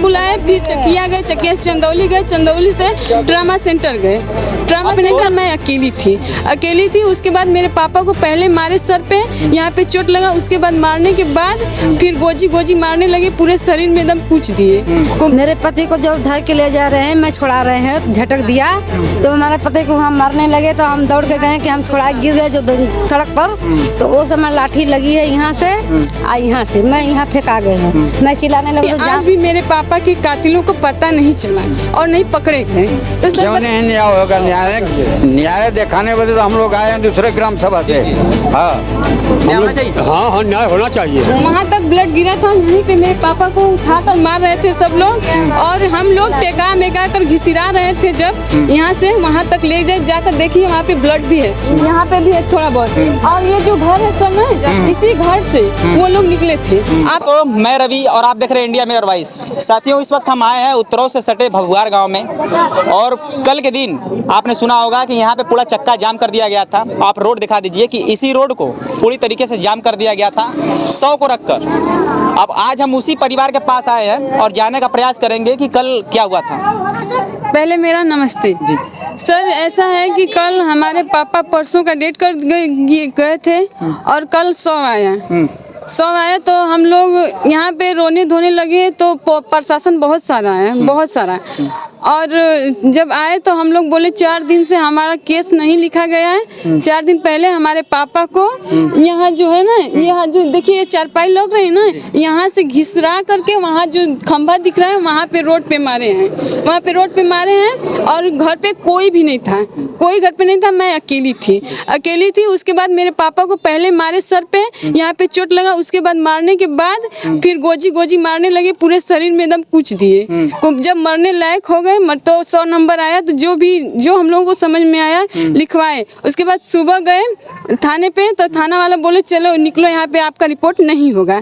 बुलाए, फिर चकिया गए, चकिया से चंदौली गए, चंदौली से ट्रामा सेंटर गए। ट्रामा सेंटर मैं अकेली थी। उसके बाद मेरे पापा को पहले मारे सर पे, यहाँ पे चोट लगा। उसके बाद मारने के बाद फिर गोजी मारने लगे, पूरे शरीर में एकदम पूछ दिए। मेरे पति को जब धर के ले जा रहे हैं, मैं छुड़ा रहे हैं, झटक दिया तो हमारे पति को हम मारने लगे। तो हम दौड़ के गए कि हम छुड़ा, गिर गए जो सड़क पर। तो वो समय लाठी लगी है यहाँ से यहाँ से, मैं यहाँ फेंका गए हैं। मैं चिल्लाने लगी तो आज भी मेरे पापा के कातिलों को पता नहीं चला और नहीं पकड़े गए। तो क्यों नहीं न्याय होगा? न्याय दिखाने वाले तो हम लोग आए हैं दूसरे ग्राम सभा से। हाँ, हाँ, न्याय होना चाहिए। वहाँ तक ब्लड गिरा था, यहीं पे मेरे पापा को उठाकर मार रहे थे सब लोग, और हम लोग टेका मेका कर घिसिरा रहे थे। जब यहाँ से वहाँ तक ले जाकर देखिए, वहाँ पे ब्लड भी है, यहाँ पे भी है थोड़ा बहुत। और ये जो घर है सब ना, इसी घर से वो लोग निकले थे। आप तो मैं रवि और आप देख रहे हैं इंडिया मिरर वॉइस। साथियों, इस वक्त हम आए हैं उत्तरों से सटे भगुआर गांव में, और कल के दिन आपने सुना होगा कि यहाँ पे पूरा चक्का जाम कर दिया गया था। आप रोड दिखा दीजिए कि इसी रोड को पूरी तरीके से जाम कर दिया गया था 100 को रखकर। अब आज हम उसी परिवार के पास आए हैं और जानने का प्रयास करेंगे कि कल क्या हुआ था। पहले मेरा नमस्ते जी सर। ऐसा है कि कल हमारे पापा परसों का डेट कर गए थे और कल 100 आया। तो हम लोग यहाँ पे रोने धोने लगे। तो प्रशासन बहुत सारा है, बहुत सारा। और जब आए तो हम लोग बोले 4 दिन से हमारा केस नहीं लिखा गया है। 4 दिन पहले हमारे पापा को यहाँ जो है ना, यहाँ जो देखिए ये चारपाई लग रही है ना, यहाँ से घिसरा करके वहाँ जो खंभा दिख रहा है वहाँ पे रोड पे मारे हैं, वहाँ पे रोड पे मारे हैं। और घर पे कोई भी नहीं था, कोई घर पे नहीं था, मैं अकेली थी। उसके बाद मेरे पापा को पहले मारे सर पे, यहाँ पे चोट लगा। उसके बाद मारने के बाद फिर गोजी मारने लगे, पूरे शरीर में एकदम पूछ दिए। जब मरने लायक हो गए तो 100 नंबर आया, तो जो हम लोगों को समझ में आया लिखवाए। उसके बाद सुबह गए थाने पे, तो थाना वाला बोले चलो निकलो, यहाँ पे आपका रिपोर्ट नहीं होगा।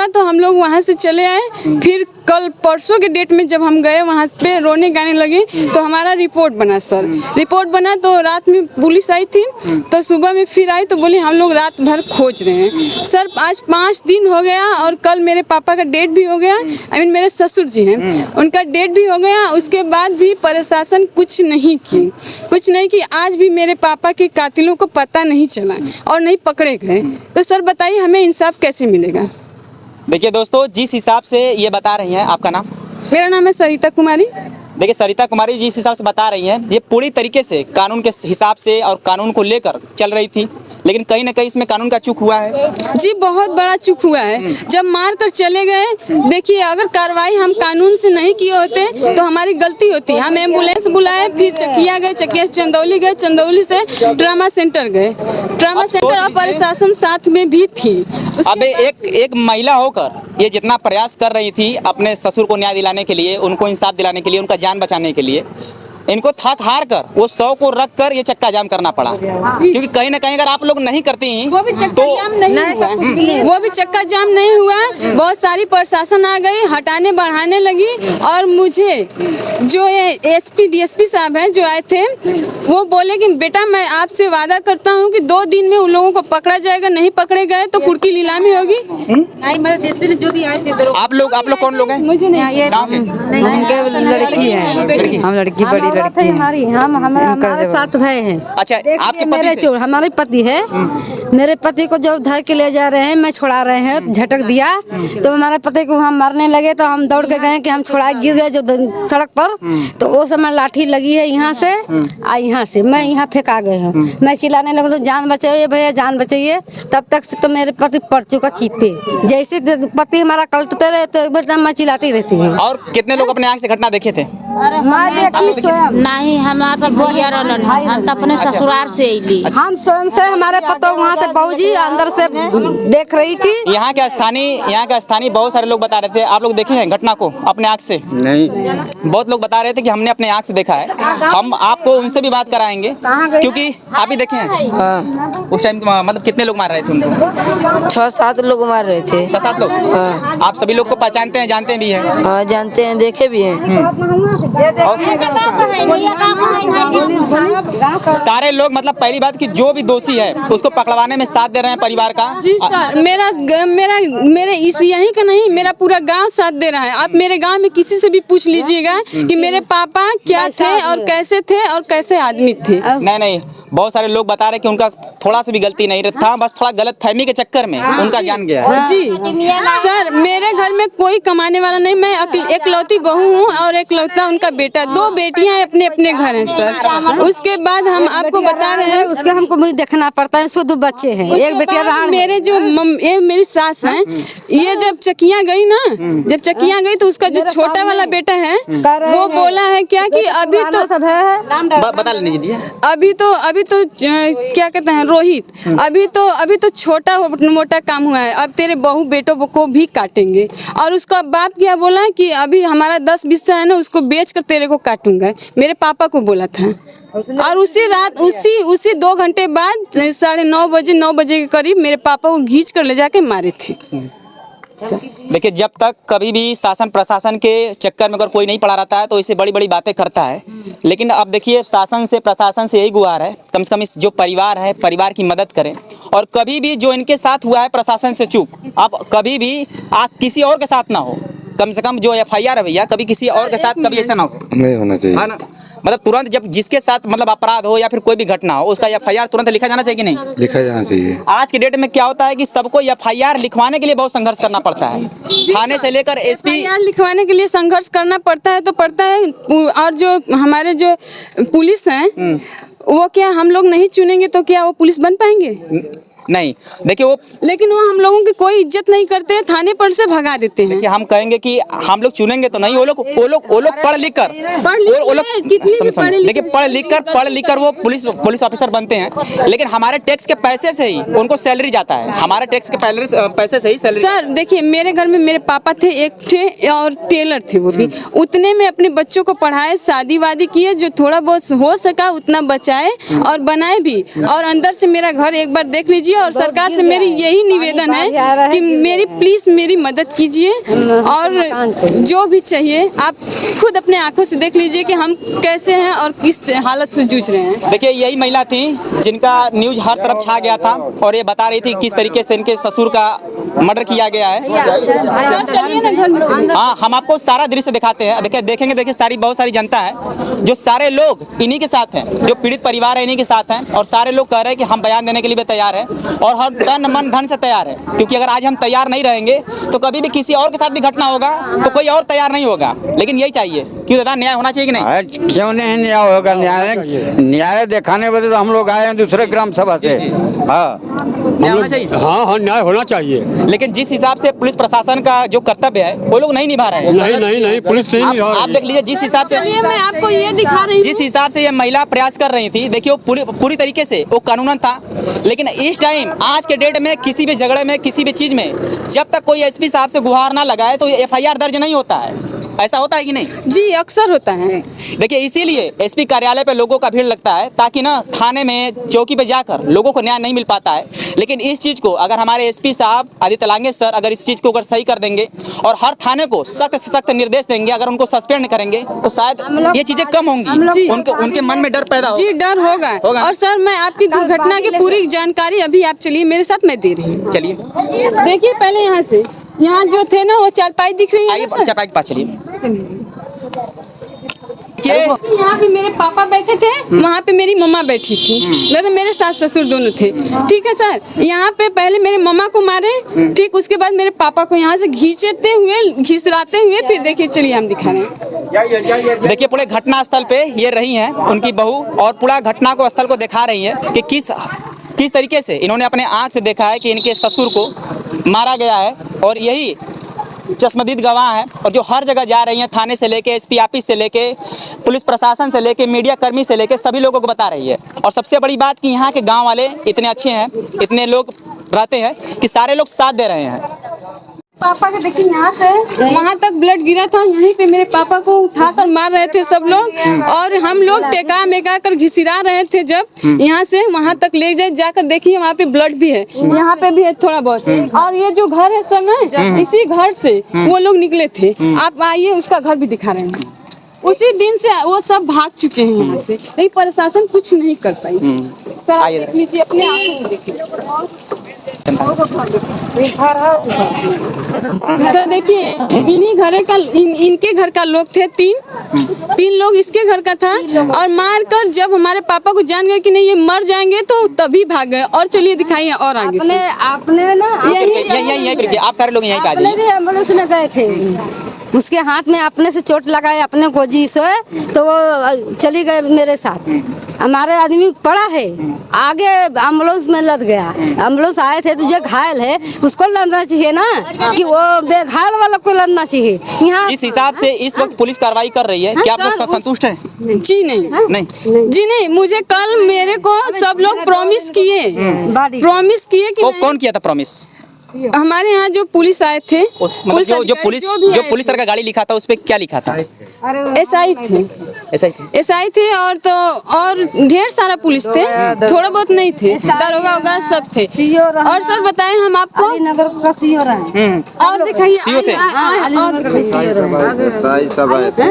तो हम लोग वहाँ से चले आए। फिर कल परसों के डेट में जब हम गए वहाँ पे रोने गाने लगे, तो हमारा रिपोर्ट बना सर। रिपोर्ट बना तो रात में पुलिस आई थी, तो सुबह में फिर आई तो बोले हम लोग रात भर खोज रहे हैं। सर आज 5 दिन हो गया और कल मेरे पापा का डेट भी हो गया। मेरे ससुर जी हैं, उनका डेट भी हो गया। उसके बाद भी प्रशासन कुछ नहीं की। आज भी मेरे पापा के कातिलों को पता नहीं चला और नहीं पकड़े गए। तो सर बताइए हमें इंसाफ कैसे मिलेगा? देखिए दोस्तों, जिस हिसाब से ये बता रही हैं, आपका नाम? मेरा नाम है सरिता कुमारी। देखिए सरिता कुमारी जिस हिसाब से बता रही हैं, ये पूरी तरीके से कानून के हिसाब से और कानून को लेकर चल रही थी, लेकिन कहीं ना कहीं इसमें कानून का चूक हुआ है जी, बहुत बड़ा चूक हुआ है। जब मार कर चले गए, देखिए अगर कार्रवाई हम कानून से नहीं किए होते तो हमारी गलती होती। हम एम्बुलेंस बुलाए, फिर चकिया गए, चकिया से चंदौली गए, चंदौली से ट्रामा सेंटर गए। ट्रामा सेंटर और प्रशासन साथ में भी थी। अब एक महिला होकर ये जितना प्रयास कर रही थी अपने ससुर को न्याय दिलाने के लिए, उनको इंसाफ दिलाने के लिए, उनका जान बचाने के लिए, इनको थक हार कर वो 100 को रख कर ये चक्का जाम करना पड़ा। क्योंकि कहीं ना कहीं अगर आप लोग नहीं करती वो भी चक्का जाम नहीं हुआ। बहुत सारी प्रशासन आ गई, हटाने बढ़ाने लगी। और मुझे जो ये एसपी डीएसपी साहब हैं जो आए थे, वो बोले कि बेटा मैं आपसे वादा करता हूँ कि 2 दिन में उन लोगों को पकड़ा जाएगा। नहीं पकड़े गए तो कुर्की नीलामी होगी। जो भी आए थे आप लोग कौन लोग हैं? मुझे नहीं, लड़की है, हम लड़की बड़ी लड़की हमारी, हमारे साथ भाई हैं। अच्छा, आपके पति हमारे पति है। मेरे पति को जब धर के ले जा रहे हैं, मैं छुड़ा रहे हैं, झटक दिया तो हमारे पति को हम मारने लगे। तो हम दौड़ के गए कि हम छुड़ा, गिर गए जो सड़क पर। तो वो समय लाठी लगी है यहाँ से यहाँ से, मैं यहाँ फेंका गए हैं। मैं चिल्लाने लगा तो जान बचाइए भैया, जान बचाइए। तब तक से तो मेरे पति पड़ चुका चीते। जैसे पति हमारा कलटते रहे तो एक बार मैं चिल्लाती रहती हूँ। और कितने लोग अपने आँख से घटना देखे थे? नहीं, हमारा भैया रहलन, हम तो अपने ससुराल से अइली। हम स्वयं से, हमारे पतो वहाँ से बाबूजी अंदर से देख रही थी। यहाँ के स्थानीय बहुत सारे लोग बता रहे थे। आप लोग देखे हैं घटना को अपने आँख से? नहीं, बहुत लोग बता रहे थे कि हमने अपने आँख से देखा है। हम आपको उनसे भी बात कराएंगे, क्योंकि आप भी देखे हैं। उस टाइम मतलब कितने लोग मार रहे थे उनको? 6-7 लोग मार रहे थे। 6-7 लोग? आप सभी लोग को पहचानते हैं, जानते भी हैं? हाँ, जानते हैं, देखे भी हैं। सारे लोग मतलब पहली बात कि जो भी दोषी है उसको पकड़वाने थाने में साथ दे रहे हैं परिवार का। जी सर, मेरे इस यहीं का नहीं, मेरा पूरा गांव साथ दे रहा है। आप मेरे गांव में किसी से भी पूछ लीजिएगा कि मेरे पापा क्या थे और कैसे आदमी थे। नहीं, बहुत सारे लोग बता रहे कि उनका थोड़ा सा भी गलती नहीं था, बस थोड़ा गलत फहमी के चक्कर में उनका जान गया है। जी सर, मेरे घर में कोई कमाने वाला नहीं, मैं एकलौती बहू हूँ और एकलौता उनका बेटा, 2 बेटियां अपने अपने घर हैं सर। उसके बाद हम आपको बता रहे हैं, उसके हमको मुझे देखना पड़ता है, उसको 2 बच्चे हैं, एक बेटिया रहा। मेरे जो मेरी सास हैं, ये जब चकियां गई ना, तो उसका जो छोटा वाला बेटा है वो बोला है क्या कि अभी तो बता लेने दीजिए। अभी तो क्या कहते हैं रोहित, अभी तो छोटा मोटा काम हुआ है, अब तेरे बहू बेटों को भी काटेंगे। और उसका बाप क्या बोला कि अभी हमारा 10 बिस्सा है ना, उसको बेच कर तेरे को काटूंगा, मेरे पापा को बोला था। और उसी रात उसी 2 घंटे बाद 9:30 बजे के करीब मेरे पापा को घींच कर ले जाके मारे थे। देखिए, जब तक कभी भी शासन प्रशासन के चक्कर में अगर कोई नहीं पड़ा रहता है तो इसे बड़ी बड़ी बातें करता है, लेकिन अब देखिए शासन से प्रशासन से यही गुहार है, कम से कम इस जो परिवार है, परिवार की मदद करें। और कभी भी जो इनके साथ हुआ है प्रशासन से चूक, अब कभी भी आप किसी और के साथ ना हो, कम से कम जो FIR है भैया, कभी किसी और के साथ कभी ऐसा ना हो, नहीं होना चाहिए। हाँ ना, मतलब तुरंत जब जिसके साथ मतलब अपराध हो या फिर कोई भी घटना हो, उसका FIR तुरंत लिखा जाना चाहिए कि नहीं? लिखा जाना चाहिए। आज के डेट में क्या होता है कि सबको FIR लिखवाने के लिए बहुत संघर्ष करना पड़ता है, थाने से लेकर SP FIR लिखवाने के लिए संघर्ष करना पड़ता है तो पड़ता है। और जो हमारे जो पुलिस हैं, वो क्या हम लोग नहीं चुनेंगे तो क्या वो पुलिस बन पाएंगे? नहीं। देखिए लेकिन वो हम लोगों की कोई इज्जत नहीं करते, थाने पर से भगा देते हैं। कि हम कहेंगे कि हम लोग चुनेंगे तो नहीं, वो लोग पढ़ लिख कर देखिए पढ़ लिख कर वो पुलिस ऑफिसर बनते हैं, लेकिन हमारे टैक्स के पैसे से ही उनको सैलरी जाता है, हमारे टैक्स के पैसे से ही सैलरी। सर देखिए, मेरे घर में मेरे पापा थे, एक थे और टेलर थे, वो भी उतने में अपने बच्चों को पढ़ाए, शादी वादी किए, जो थोड़ा बहुत हो सका उतना बचाए और बनाए भी। और अंदर से मेरा घर एक बार देख लीजिए, और सरकार से मेरी यही निवेदन है कि मेरी प्लीज मेरी मदद कीजिए, और जो भी चाहिए आप खुद अपने आंखों से देख लीजिए कि हम कैसे हैं और किस हालत से जूझ रहे हैं। देखिए, यही महिला थी जिनका न्यूज हर तरफ छा गया था और ये बता रही थी किस तरीके से इनके ससुर का मर्डर किया गया है। चलिए ना घर में। हाँ, हम आपको सारा दृश्य दिखाते हैं। देखिए बहुत सारी जनता है, जो सारे लोग इन्हीं के साथ हैं, जो पीड़ित परिवार है इन्हीं के साथ हैं, और सारे लोग कह रहे हैं कि हम बयान देने के लिए भी तैयार हैं और हर तन मन धन से तैयार है, क्योंकि अगर आज हम तैयार नहीं रहेंगे तो कभी भी किसी और के साथ भी घटना होगा तो कोई और तैयार नहीं होगा। लेकिन यही चाहिए, क्यों दादा, न्याय होना चाहिए कि नहीं? क्यों नहीं न्याय होगा? न्याय दिखाने बदे तो हम लोग आए हैं दूसरे ग्राम सभा से। हाँ, न्याय होना चाहिए। हाँ, न्याय होना चाहिए। लेकिन जिस हिसाब से पुलिस प्रशासन का जो कर्तव्य है वो लोग नहीं निभा रहे हैं। नहीं, पुलिस नहीं निभा रही है। आप देख लीजिए जिस हिसाब से, मैं आपको ये दिखा रही हूँ, जिस हिसाब से ये महिला प्रयास कर रही थी, देखिए वो पूरी तरीके से वो कानूनन था। लेकिन इस टाइम आज के डेट में किसी भी झगड़े में, किसी भी चीज में जब तक कोई SP साहब से गुहार ना लगाए तो FIR दर्ज नहीं होता है। ऐसा होता है कि नहीं? जी अक्सर होता है। देखिए, इसीलिए SP कार्यालय पे लोगों का भीड़ लगता है, ताकि ना थाने में चौकी पे जाकर लोगों को न्याय नहीं मिल पाता है। लेकिन इस चीज को अगर हमारे SP साहब आदित्य लांगे सर अगर इस चीज को अगर सही कर देंगे और हर थाने को सख्त से सख्त निर्देश देंगे, अगर उनको सस्पेंड करेंगे तो शायद ये चीजें कम होंगी, उनके मन में डर पैदा होगा। जी डर होगा। और सर मैं आपकी दुर्घटना की पूरी जानकारी अभी आप चलिए मेरे साथ, मैं दे रही हूँ। चलिए देखिए, पहले यहाँ जो थे ना वो चारपाई दिख रही है, आइए चारपाई के पास चलिए। यहाँ पे मेरे पापा बैठे थे, वहाँ पे मेरी मम्मा बैठी थी, मतलब मेरे सास ससुर दोनों थे। ठीक है सर, यहाँ पे पहले मेरे मम्मा को मारे, ठीक, उसके बाद मेरे पापा को यहाँ से घिसराते हुए फिर देखिए, चलिए हम दिखा रहे हैं। देखिए, पूरे घटना स्थल पे ये रही हैं उनकी बहू, और पूरा घटना को स्थल को दिखा रही है कि किस तरीके से इन्होंने अपने आंख से देखा है कि इनके ससुर को मारा गया है। और यही चश्मदीद गवाह हैं, और जो हर जगह जा रही हैं, थाने से लेके SP ऑफिस से लेके पुलिस प्रशासन से लेके मीडिया कर्मी से लेके सभी लोगों को बता रही है। और सबसे बड़ी बात कि यहाँ के गांव वाले इतने अच्छे हैं, इतने लोग रहते हैं कि सारे लोग साथ दे रहे हैं। पापा के देखिए, यहाँ से वहाँ तक ब्लड गिरा था, यहीं पे मेरे पापा को उठाकर मार रहे थे सब लोग, और हम लोग टेका मेका कर घिसिरा रहे थे। जब यहाँ से वहाँ तक ले जाकर देखिए, वहाँ पे ब्लड भी है, यहाँ पे भी है थोड़ा बहुत। और ये जो घर है सर ना, इसी घर से वो लोग निकले थे। आप आइए, उसका घर भी दिखा रहे हैं। उसी दिन से वो सब भाग चुके हैं यहाँ से, लेकिन प्रशासन कुछ नहीं कर पाई। सर आप देख लीजिए, अपने आंखों से देख लीजिए। सर देखिए, इन्हीं घर का इनके घर का लोग थे, तीन लोग इसके घर का था, और मार कर जब हमारे पापा को जान गए कि नहीं ये मर जाएंगे तो तभी भाग गए। और चलिए दिखाइए और आगे से। आपने ना यही आप सारे लोग यहीं पे आ अपने जाइए। भी एम्बुलेंस में गए थे, उसके हाथ में अपने से चोट लगाए अपने को जी से, तो वो चली गए मेरे साथ। हमारे आदमी पड़ा है, आगे एम्बुलेंस में लद गया। एम्बुलेंस आए थे तो जो घायल है उसको लदना चाहिए ना, कि वो बेघायल वाला को लदना चाहिए। यहाँ जिस हिसाब से इस वक्त पुलिस कार्रवाई कर रही है, क्या आप सर, संतुष्ट हैं? जी नहीं, नहीं। जी नहीं, मुझे कल मेरे को सब लोग प्रॉमिस किए कि कौन किया था प्रॉमिस? हमारे यहाँ जो पुलिस आए थे, मतलब जो पुलिस सर का गाड़ी लिखा था उस पे क्या लिखा था? एसआई थे, एसआई थे, और ढेर सारा पुलिस थे, थोड़ा बहुत नहीं थे, दरोगा वगैरह सब थे। और सर बताएं हम आपको, नगर का सीओ रहे, और दिखाइए सीओ थे। अलीनगर का सीओ रहे। सब आए थे।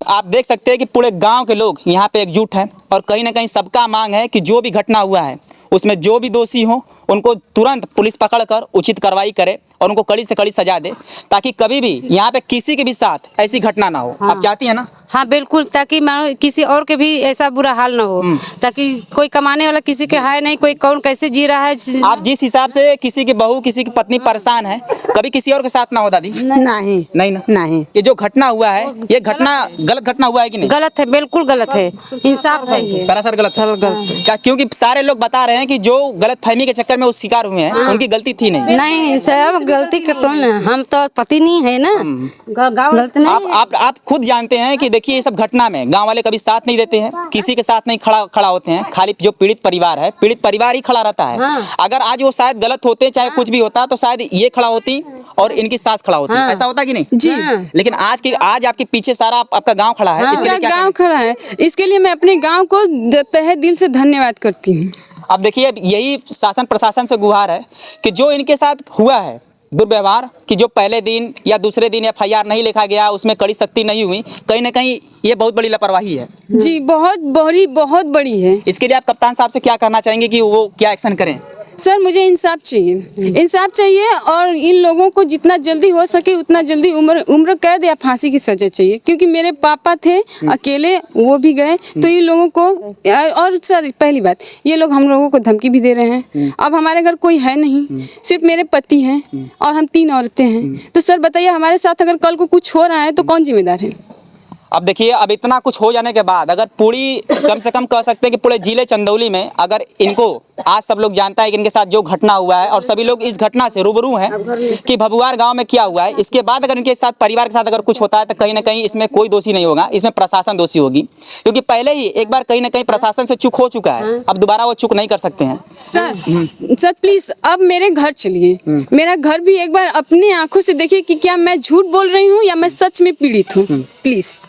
आप देख सकते हैं कि पूरे गांव के लोग यहाँ पे एकजुट हैं और कहीं ना कहीं सबका मांग है कि जो भी घटना हुआ है उसमें जो भी दोषी हो उनको तुरंत पुलिस पकड़कर उचित कार्रवाई करे और उनको कड़ी से कड़ी सजा दे, ताकि कभी भी यहाँ पे किसी के भी साथ ऐसी घटना ना हो। आप चाहती हैं ना? हाँ बिल्कुल, ताकि किसी और के भी ऐसा बुरा हाल ना हो, ताकि कोई कमाने वाला किसी के है नहीं, कोई कौन कैसे जी रहा है। आप जिस हिसाब से किसी की बहू किसी की पत्नी परेशान है, कभी किसी और के साथ ना हो दादी? नहीं नहीं ना? नहीं, ये जो घटना हुआ है, ये घटना गलत घटना हुआ है कि नहीं? गलत है, बिल्कुल गलत है, इंसाफ चाहिए। सरासर गलत है। क्या क्योंकि सारे लोग बता रहे हैं कि जो गलत फहमी के चक्कर में उस शिकार हुए हैं उनकी गलती थी नहीं। नहीं सब गलती के तो ना, हम तो पति नहीं है ना, गलती नहीं। आप खुद जानते हैं कि देखिए ये सब घटना में गांव वाले कभी साथ नहीं देते हैं, किसी के साथ नहीं खड़ा होते हैं, खाली जो पीड़ित परिवार है, पीड़ित परिवार ही खड़ा रहता है। अगर आज वो शायद गलत होते, चाहे कुछ भी होता, तो शायद ये खड़ा होती और इनकी सास खड़ा होती। ऐसा होता कि नहीं? जी। लेकिन आज आपके पीछे सारा आपका गांव खड़ा है। इसके लिए क्या गाँव खड़ा है, इसके लिए मैं अपने गाँव को तहे दिल से धन्यवाद करती हूँ। अब देखिए, यही शासन प्रशासन से गुहार है कि जो इनके साथ हुआ है दुर्व्यवहार, कि जो पहले दिन या दूसरे दिन एफआईआर नहीं लिखा गया, उसमें कड़ी सख्ती नहीं हुई, कहीं ना कहीं ये बहुत बड़ी लापरवाही है। जी बहुत बड़ी है। इसके लिए आप कप्तान साहब से क्या करना चाहेंगे कि वो क्या एक्शन करें? सर मुझे इंसाफ चाहिए, और इन लोगों को जितना जल्दी हो सके उतना जल्दी उम्र कैद या फांसी की सजा चाहिए, क्योंकि मेरे पापा थे अकेले, वो भी गए, तो इन लोगों को। और सर पहली बात, ये लोग हम लोगों को धमकी भी दे रहे हैं। अब हमारे घर कोई है नहीं, सिर्फ मेरे पति हैं और हम 3 औरतें हैं। तो सर बताइए, हमारे साथ अगर कल को कुछ हो रहा है तो कौन जिम्मेदार है? अब देखिए, अब इतना कुछ हो जाने के बाद अगर पूरी कम से कम कह सकते हैं कि पूरे जिले चंदौली में अगर इनको आज सब लोग जानता है कि इनके साथ जो घटना हुआ है और सभी लोग इस घटना से रूबरू हैं कि भभुआर गांव में क्या हुआ है, इसके बाद अगर इनके साथ परिवार के साथ अगर कुछ होता है तो कहीं ना कहीं इसमें कोई दोषी नहीं होगा, इसमें प्रशासन दोषी होगी, क्योंकि पहले ही एक बार कहीं ना कहीं प्रशासन से चूक हो चुका है, अब दोबारा वो चूक नहीं कर सकते हैं। सर प्लीज अब मेरे घर चलिए, मेरा घर भी एक बार अपनी आंखों से देखिए कि क्या मैं झूठ बोल रही हूँ या मैं सच में पीड़ित हूँ। प्लीज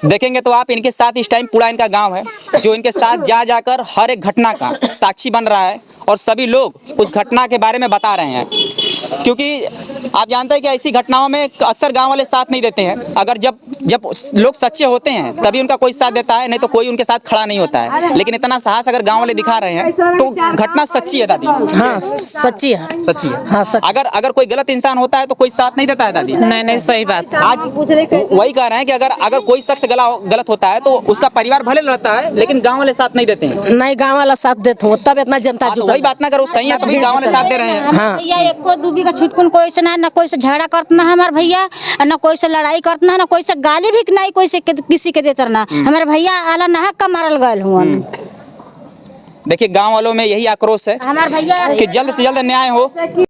देखेंगे तो आप इनके साथ इस टाइम पूरा इनका गांव है जो इनके साथ जाकर हर एक घटना का साक्षी बन रहा है और सभी लोग उस घटना के बारे में बता रहे हैं, क्योंकि आप जानते हैं कि ऐसी घटनाओं में अक्सर गांव वाले साथ नहीं देते हैं। अगर जब लोग सच्चे होते हैं तभी उनका कोई साथ देता है, नहीं तो कोई उनके साथ खड़ा नहीं होता है। लेकिन इतना साहस अगर गांव वाले दिखा रहे हैं तो घटना सच्ची है दादी। हाँ सच्ची है, सच्ची है। हाँ सच्ची। अगर कोई गलत इंसान होता है तो कोई साथ नहीं देता है दादी। नहीं सही बात। आज वही कह रहे हैं कि अगर कोई शख्स गलत होता है तो उसका परिवार भले लड़ता है लेकिन गाँव वाले साथ नहीं देते हैं। नहीं, गाँव वाला साथ देते हो तब इतना जनता वही बात ना करो, सही है, तभी गाँव वाले साथ दे रहे हैं। हाँ। भैया एक को डूबी का छिटकुन कोई से ना कोई से झगड़ा करतना है हमारे भैया, ना कोई से लड़ाई करतना है, ना कोई से गाली भी नहीं कोई से किसी के देता ना। हमारे भैया आला नहा का मारल गए हुआ। देखिए गांव वालों में यही आक्रोश है हमारे भैया कि जल्द से जल्द न्याय हो।